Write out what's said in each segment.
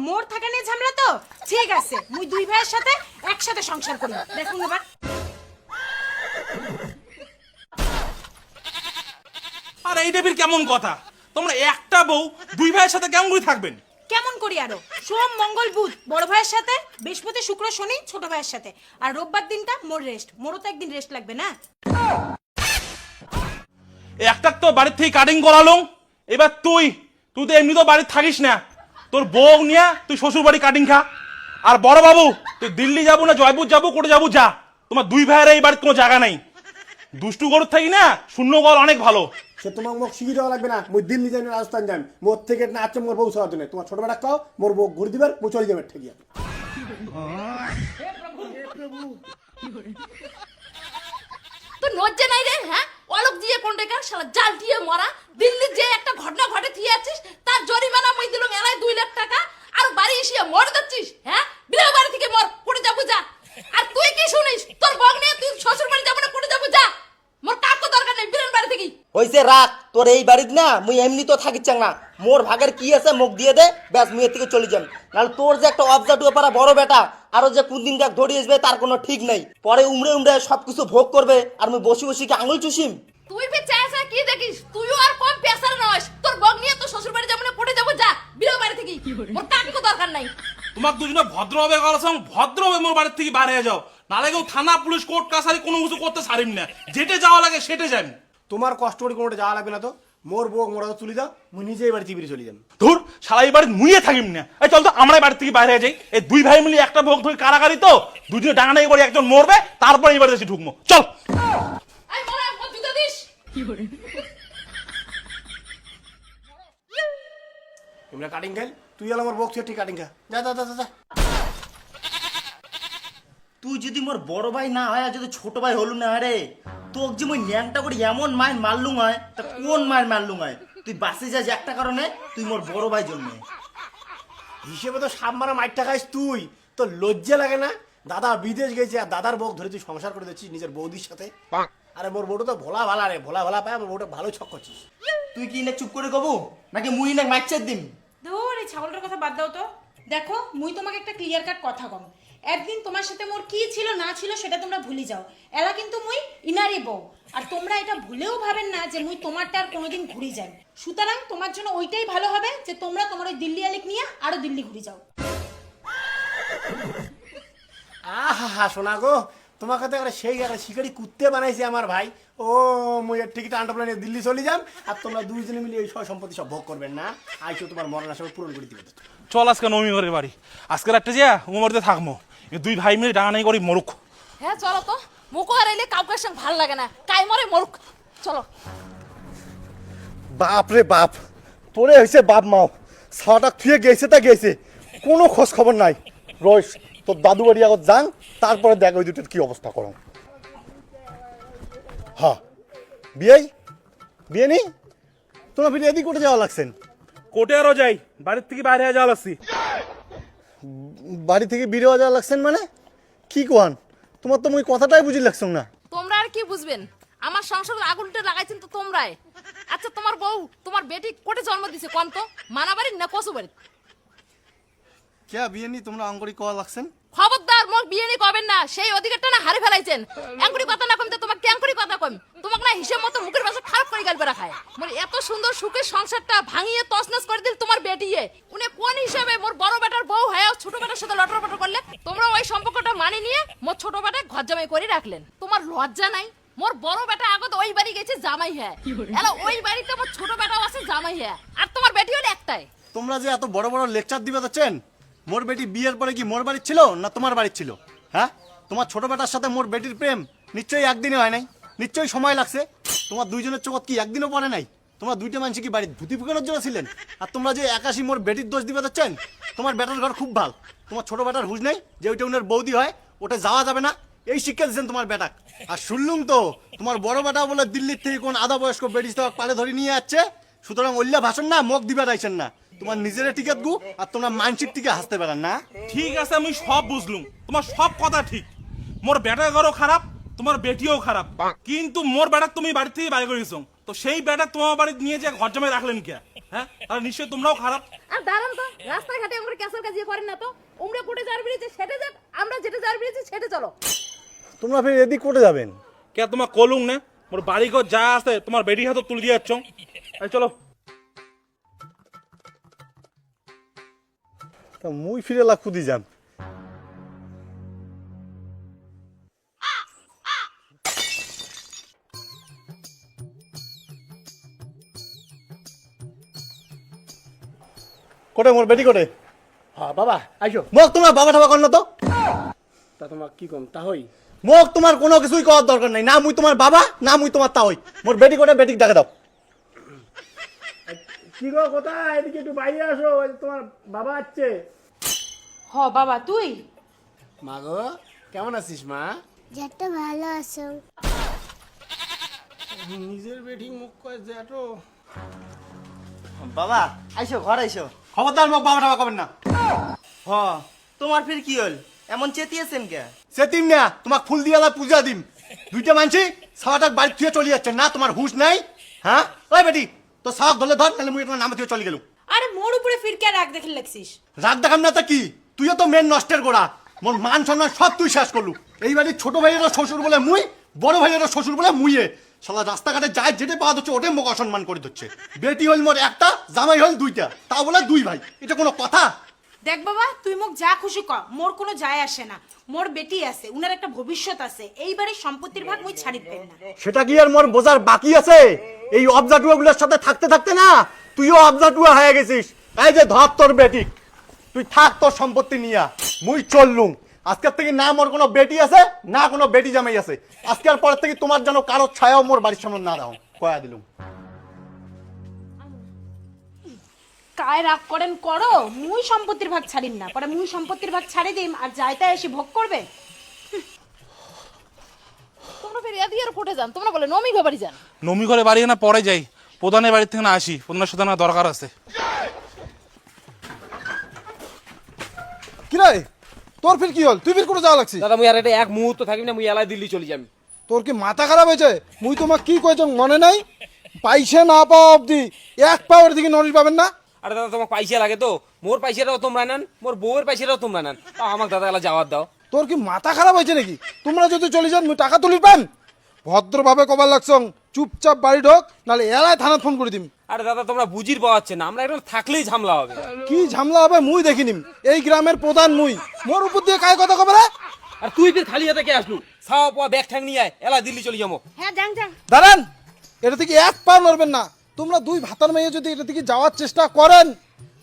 মোর থাকে নিয়ে ঝামেলা তো ঠিক আছে মুই দুই ভাইয়ের সাথে একসাথে সংসার করি দেখুন এবার আর এই টাইপের কেমন কথা? তোমরা একটা বউ দুই ভাইয়ের সাথে কেমন করে থাকবেন? কেমন করি আরো সোম মঙ্গল বুধ বড় ভাইয়ের সাথে বৃহস্পতি শুক্র শনি ছোট ভাইয়ের সাথে আর রোববার দিনটা মোর রেস্ট মোরও তো একদিন রেস্ট লাগবে না একটা তো বাড়ির থেকে কাটিং করালো এবার তুই তো এমনি তো বাড়িতে থাকিস না তোর বউ নিয়ে তুই শ্বশুর বাড়ি কাটিং খা আর বড় বাবু তুই দিল্লি যাবো না জয়পুর যাবো কোটে যাবো যা তোমার দুই ভাইয়ের এই বাড়িতে কোনো জায়গা নাই দুষ্টু গরুর থাকি না শূন্য গল অনেক ভালো সে তোমার মুখ শিখি দেওয়া লাগবে না মুই দিল্লি যাই রাজস্থান যাই মোর থেকে না আছে মোর বউ সরাতে নেই তোমার ছোট বেটা কাও মোর বউ ঘুরে দিবার মুই চলে যাবে ঠেকিয়া তো লজ্জা নাই রে হ্যাঁ অলক দিয়ে কোন টাকা শালা জাল দিয়ে মরা দিল্লি যে একটা ঘটনা ঘটে থিয়ে আছিস তার জরিমানা মই দিলাম এলাই 2 লাখ টাকা আর বাড়ি এসে মর যাচ্ছিস হ্যাঁ বিয়ে বাড়ি থেকে মর কোটে যাবো যা আর তুই কি শুনিস তোর বগ নিয়ে তুই শ্বশুর বাড়ি যাবো না কোটে যাবো যা মোর কাকু দরকার নেই বিরান বাড়ি থেকে হইছে রাখ তোর এই বাড়িতে না মুই এমনি তো থাকিচ্ছাং না মোর ভাগের কি আছে মুখ দিয়ে দে ব্যাস মুই এর থেকে চলে যাম নাহলে তোর যে একটা অবজার্ভ পারা বড় বেটা আরো যে কোন দিন দেখ ধরে আসবে তার কোনো ঠিক নাই পরে উমড়ে উমড়ে সবকিছু ভোগ করবে আর মুই বসে বসে কি আঙুল চুষিম তুই বি চাইছা কি দেখিস তুইও আর কম পেশার নস তোর বগ নিয়ে তো শ্বশুর বাড়ি যাবো না কোটে যাবো যা বিয়ে বাড়ি থেকে মোর কাকু দরকার নাই তোমার দুজনে ভদ্রভাবে গলাছং ভদ্রভাবে মোর বাড়ির থেকে বাইরে যাও নালে কেউ থানা পুলিশ কোর্ট কাছারি কোনো কিছু করতে সারিম না যেটে যাওয়া লাগে সেটে যান তোমার কষ্ট করে কোনোটা যাওয়া লাগবে না তো মোর বউ মোরা তুলে দাও মুই নিজেই বাড়ি চিবিরে চলে যাম ধুর শালা এই বাড়ি মুইয়ে থাকিম না এই চল তো আমরা বাড়ি থেকে বাইরে যাই এই দুই ভাই মিলে একটা ভোগ ধরে কারাগারি তো দুজনে ডাঙা নাকি বাড়ি একজন মরবে তারপর এই বাড়িতে এসে ঢুকবো চল আই মরা মত জুতা দিস তোমরা কাটিং খাই তুই এলা আমার বউ ঠিক কাটিং খা যা যা যা যা তুই যদি মোর বড় ভাই না হয় আর যদি ছোট ভাই হলু না রে তোক যে মুই ন্যাংটা করে এমন মায়ের মারলুম হয় তা কোন মায়ের মারলুম হয় তুই বাসে যাস একটা কারণে তুই মোর বড় ভাই জন্য হিসেবে তো সাপ মারা মাইরটা খাইস তুই তো লজ্জা লাগে না দাদা বিদেশ গেছে আর দাদার বউ ধরে তুই সংসার করে দিচ্ছিস নিজের বৌদির সাথে আরে মোর বউটা তো ভোলা ভালা রে ভোলা ভালা পায় আমার বউটা ভালো ছক করছিস তুই কি না চুপ করে কবু নাকি মুই না মাইচার দিম ধুর এই ছাগলটার কথা বাদ দাও তো দেখো মুই তোমাকে একটা ক্লিয়ার কাট কথা কম একদিন তোমার সাথে মোর কি ছিল না ছিল সেটা তোমরা ভুলে যাও এলা কিন্তু মুই ইনারি বউ আর তোমরা এটা ভুলেও ভাবেন না যে মুই তোমারটা আর কোনোদিন ঘুরে যাই সুতরাং তোমার জন্য ওইটাই ভালো হবে যে তোমরা তোমার ওই দিল্লি আলিক নিয়ে আরো দিল্লি ঘুরে যাও আহা হা শোনা গো তোমাকে তো একটা সেই একটা শিকারি কুত্তে বানাইছে আমার ভাই ও মুই এর টিকিট আন্টাপ্লা নিয়ে দিল্লি চলে যাম আর তোমরা দুইজনে মিলে এই সব সম্পত্তি সব ভোগ করবেন না আইসো তোমার মরণ আশা পূরণ করে দিবে চল আজকে নমি ঘরের বাড়ি আজকে রাতটা যা উমরতে থাকবো এই দুই ভাই মিলে ডাঙা নাকি করি মরুক হ্যাঁ চলো তো মুখো আর এলে কাউকে সঙ্গে ভালো লাগে না কাই মরে মরুক চলো বাপ রে বাপ তোরে হয়েছে বাপ মাও ছাওয়াটা থুয়ে গেছে তা গেছে কোনো খোঁজ খবর নাই রইস তোর দাদু বাড়ি আগত যাং তারপরে দেখ ওই দুটোর কি অবস্থা করো হ্যাঁ বিয়ে বিয়ে নি তোমার ফিরে এদিক কোটে যাওয়া লাগছেন কোটে আরো যাই বাড়ির থেকে বাইরে যাওয়া লাগছি বাড়ি থেকে বেরিয়ে যাওয়া লাগছেন মানে কি কোয়ান তোমার তো মুই কথাটাই বুঝি লাগছ না তোমরা আর কি বুঝবেন আমার সংসারের আগুনটা লাগাইছেন তো তোমরাই আচ্ছা তোমার বউ তোমার বেটি কোটে জন্ম দিছে কোন তো মানাবাড়ি না কসু বাড়ি কে বিয়ে নি তোমরা অঙ্গরি কোয়া লাগছেন খবরদার মোক বিয়ে নি করবেন না সেই অধিকারটা না হারে ফেলাইছেন অ্যাঙ্কুরি কথা না কমতে তোমাকে ক্যাঙ্কুরি কথা কম তোমাকে না হিসেব মতো মুখের ভাষা খারাপ করে গেল রাখায় মোর এত সুন্দর সুখের সংসারটা ভাঙিয়ে তছনছ করে দিল তোমার বেটিয়ে উনি কোন হিসাবে মোর বড় বেটার বউ হয়ে ছোট বেটার সাথে লটর পটর করলে তোমরা ওই সম্পর্কটা মানি নিয়ে মোর ছোট বেটা ঘর জামাই করে রাখলেন তোমার লজ্জা নাই মোর বড় বেটা আগত ওই বাড়ি গেছে জামাই হ্যাঁ এলা ওই বাড়িতে মোর ছোট বেটাও আছে জামাই হ্যাঁ আর তোমার বেটি হলো একটাই তোমরা যে এত বড় বড় লেকচার দিবে যাচ্ছেন মোর বেটি বিয়ের পরে কি মোর বাড়ির ছিল না তোমার বাড়ির ছিল হ্যাঁ তোমার ছোট বেটার সাথে মোর বেটির প্রেম নিশ্চয়ই একদিনে হয় নাই নিশ্চয়ই সময় লাগছে তোমার দুইজনের চোখত কি একদিনও পড়ে নাই তোমরা দুইটা মানুষ কি বাড়ির ধুতি ফুকানোর জন্য ছিলেন আর তোমরা যে একাশি মোর বেটির দোষ দিবে যাচ্ছেন তোমার বেটার ঘর খুব ভাল তোমার ছোট বেটার হুঁশ নেই যে ওইটা উনার বৌদি হয় ওটা যাওয়া যাবে না এই শিক্ষা দিচ্ছেন তোমার বেটাক আর শুনলুম তো তোমার বড় বেটা বলে দিল্লির থেকে কোন আধা বয়স্ক বেটি পালে ধরে নিয়ে যাচ্ছে সুতরাং ওল্লা ভাষণ না মুখ দিবে রাইছেন না তোমার নিজের টিকেট গু আর তোমরা মানসিক টিকে হাসতে পারেন না ঠিক আছে আমি সব বুঝলুম তোমার সব কথা ঠিক মোর বেটার ঘরও খারাপ তোমার বেটিও খারাপ কিন্তু মোর বেটা তুমি বাড়ি থেকে বাইরে করেছো তো সেই বেটা তোমার বাড়ি নিয়ে যে ঘর জমায় রাখলেন কে হ্যাঁ আর নিশ্চয়ই তোমরাও খারাপ। আর দাঁড়ান তো, রাস্তাঘাটে আমরা ক্যাসাল কাজ করেন না তো। উমরা কোটে যার বেরিয়েছে সেটা যাক, আমরা যেটা যার বেরিয়েছে সেটা চলো। তোমরা ফের এদিক কোটে যাবেন? কে তোমার কলুং না মোর বাড়ি ঘর যা আছে তোমার বেটি হাতে তুলে দিয়ে যাচ্ছ। চলো। তা মুই ফিরে লাখুদি যাম। কোটে মোর বেটি কোটে? হ্যাঁ বাবা আইসো। মোক তোমার বাবা ঠাবা কর না তো। তা তোমার কি কম তা হই? মোক তোমার কোনো কিছুই করার দরকার নাই, না মুই তোমার বাবা না মুই তোমার তা হই। মোর বেটি কোটে, বেটিক ডাকে দাও। কি গো কোথায়? এদিকে একটু বাইরে আসো, ওই যে তোমার বাবা আসছে। হ বাবা তুই? মা গো কেমন আছিস মা? যেটা ভালো আছো। নিজের বেটি মুখ কয় যে এত। বাবা আইসো, ঘর আইসো। খবরদার মোক বাবা ঠাবা করবেন না। হ তোমার ফির কি হল, এমন চেতিয়েছেন কে? সে তিম না তোমাক ফুল দিয়ে পূজা দিম। দুইটা মানছি সারাটাক বাড়ি থুয়ে চলে যাচ্ছে না, তোমার হুঁশ নাই? হ্যাঁ ওই বেটি তো সাক ধরে ধর, তাহলে মুই তোমার নামে থুয়ে চলে গেলুম। আরে মোর উপরে ফির কে রাগ দেখে লাগছিস? রাগ দেখাম না তা কি, তুইও তো মেন নষ্টের গোড়া। মোর মান সম্মান সব তুই শেষ করলু। এই বাড়ির ছোট ভাইয়েরও শ্বশুর বলে মুই, বড় ভাইয়েরও শ্বশুর বলে মুইয়ে। শালা রাস্তাঘাটে যায় যেতে পাওয়া যাচ্ছে ওটাই মোক অসম্মান করে দিচ্ছে। বেটি হল মোর একটা, জামাই হল দুইটা, তা বলে দুই ভাই, এটা কোনো কথা? দেখ বাবা তুই মোক যা খুশি কর, মোর কোনো যায় আসে না। মোর বেটি আছে, উনার একটা ভবিষ্যৎ আছে, এই বাড়ির সম্পত্তির ভাগ মুই ছাড়ি দেন না। সেটা কি আর মোর বোঝার বাকি আছে? এই অবজাটুয়া গুলোর সাথে থাকতে থাকতে না তুইও অবজাটুয়া হয়ে গেছিস। এই যে ধর তোর বেটি, তুই থাক তোর সম্পত্তি নিয়া, মুই চললুম। আজকের থেকে না মোর কোনো বেটি আছে না কোনো বেটি জামাই আছে। আজকের পর থেকে তোমার যেন কারো ছায়াও মোর বাড়ির সামনে না দাও, কয়া দিলুম। কায় রাগ করেন করো, মুই সম্পত্তির ভাগ ছাড়িম না, পরে মুই সম্পত্তির ভাগ ছাড়ি দিম আর যাইতা এসে ভোগ করবে। তোমরা ফের এদিকে আর কোটে যান, তোমরা বলে নমি বাড়ি যান। নমি করে বাড়ি না পরে যাই, প্রধানের বাড়ি থেকে না আসি, প্রধানের সাথে না দরকার আছে। কি রে তোর ফির কি হল? তুই ফির কোথাও যাওয়া লাগছিস? দাদা মুই আর এটা এক মুহূর্ত থাকি না, মুই এলাই দিল্লি চলে যাম। তোর কি মাথা খারাপ হয়েছে? মুই তোমাক কি কইছ মনে নাই? পাইসা না পাওয়া অবধি এক পাওয়ার দিকে নড়ি পাবেন না। আরে দাদা তোমার পয়সা লাগে তো, মোর পয়সাটাও তোমরা নেন, মোর বউয়ের পয়সাটাও তোমরা নেন, তাও আমাকে দাদা এলা যাওয়ার দাও। তোর কি মাথা খারাপ হয়েছে নাকি? তোমরা যদি চলে যান মুই টাকা তুলি পান? ভদ্রভাবে কবার লাগছং, চুপচাপ বাড়ি ঢোক, নাহলে এলাই থানা ফোন করে দিম। আরে দাদা তোমরা বুঝির পাওয়াচ্ছে না, আমরা এখানে থাকলেই ঝামেলা হবে। কি ঝামেলা হবে মুই দেখিনিম। এই গ্রামের প্রধান মুই, মোর উপর দিয়ে কায় কথা কবে রে? আর তুই ফির খালি হাতে কে আসলু? ছাওয়া পাওয়া ব্যাগ ঠ্যাং নিয়ে আয়, এলা দিল্লি চলে যাবো। হ্যাঁ যান যান। দাঁড়ান, এটা থেকে এক পা নড়বেন না। তোমরা দুই ভাতার মেয়ে যদি এটা থেকে যাওয়ার চেষ্টা করেন,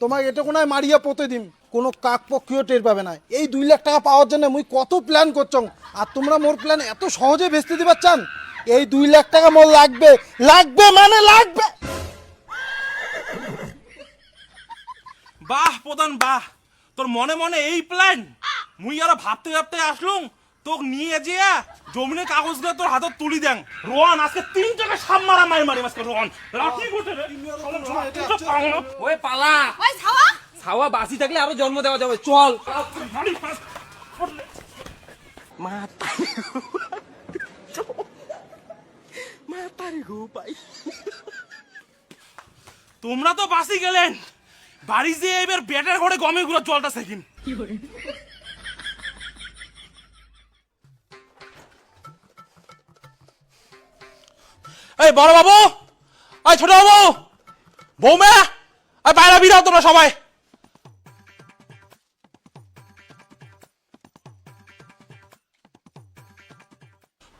তোমাকে এটা কোনায় মারিয়া পোতে দিম, কোনো কাক পক্ষীও টের পাবে না। এই 2 লাখ টাকা পাওয়ার জন্য মুই কত প্ল্যান করছং, আর তোমরা মোর প্ল্যান এত সহজে ভেস্তে দিবার চান? এই 2 লাখ টাকা মোর লাগবে, লাগবে মানে লাগবে। বাহ প্রধান বাহ, তোর মনে মনে এই প্ল্যান? মুই আর ভাবতে ভাবতে আসলুম তোকে নিয়ে যে জমিনের কাগজগুলো তোর হাতে তুলি দেন। রোহন আজকে 3 টাকা সাপ মারা মারি মারি আজকে রোহন লাঠি গোটে রে। ওই পালা, ওই ছাওয়া ছাওয়া বাসি থাকলে আরো জন্ম দেওয়া যাবে, চল। তোমরা তো বাসি গেলেন, বাড়ি যে এবার বেটার ঘরে গমের গুলো জলটা সেকিন। এই বড় বাবু, এই ছোট বাবু, বৌমা, এই বাইরে বিরাও তোমরা সবাই।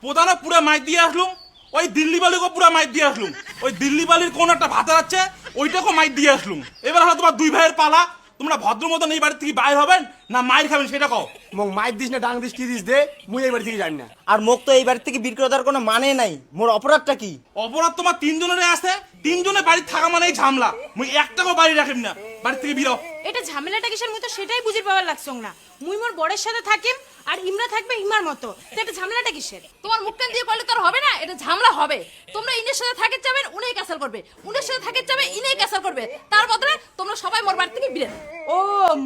প্রধানে পুরো মাইক দিয়ে আসলুম, ওই দিল্লি বালিকে পুরো মাইক দিয়ে আসলুম, ওই দিল্লি বালির কোন একটা ভাতা আছে ওইটাকে মাইক দিয়ে আসলুম। এবার হলো তোমার 2 ভাইয়ের পালা, তোমরা ভদ্র মতন এই বাড়ি থেকে বাইর হবেন না মাইর খাবেন সেটা কও। মোক মাইক দিস না ডাং দিস কি দিস দে, মুই এই বাড়ি থেকে জানি না। আর মোক তো এই বাড়ি থেকে বিক্রি করার কোনো মানে নাই। মোর অপরাধটা কি? অপরাধ তোমার 3 জনের আছে, 3 জনে বাড়ি থাকা মানেই ঝামলা। মুই একটাও বাড়ি রাখিম না, বাড়ি থেকে বিরাও। এটা ঝামেলাটা কিসের? মুই তো সেটাই বুঝির পাওয়ার লাগছং না। মুই মোর বরের সাথে থাকিম আর ইমরা থাকবে ইমার মতো, তো এটা ঝামেলাটা কিসের? তোমার মুখ কান দিয়ে করলে তো আর হবে না, এটা ঝামেলা হবে। তোমরা ইনের সাথে থাকে যাবেন, উনিই ক্যাসেল করবে, উনের সাথে থাকে যাবে, ইনেই ক্যাসেল করবে। তার বদলে তোমরা সবাই মোর বাড়ি থেকে বিরেন। ও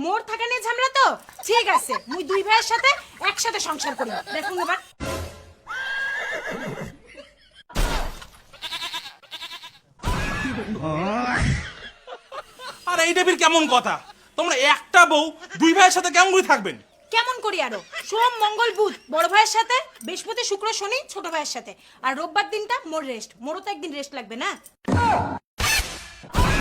মোর থাকা নিয়ে ঝামেলা তো? ঠিক আছে, মুই 2 ভাইয়ের সাথে একসাথে সংসার করি, দেখুন এবার। এই টাইপের কেমন কথা? তোমরা একটা বউ দুই ভাইয়ের সাথে কেমন করে থাকবেন? কেমন করি আরো? সোম মঙ্গল বুধ বড় ভাইয়ের সাথে, বৃহস্পতি শুক্র শনি ছোট ভাইয়ের সাথে, আর রোববার দিনটা মোর রেস্ট। মোরও তো একদিন রেস্ট লাগবে না?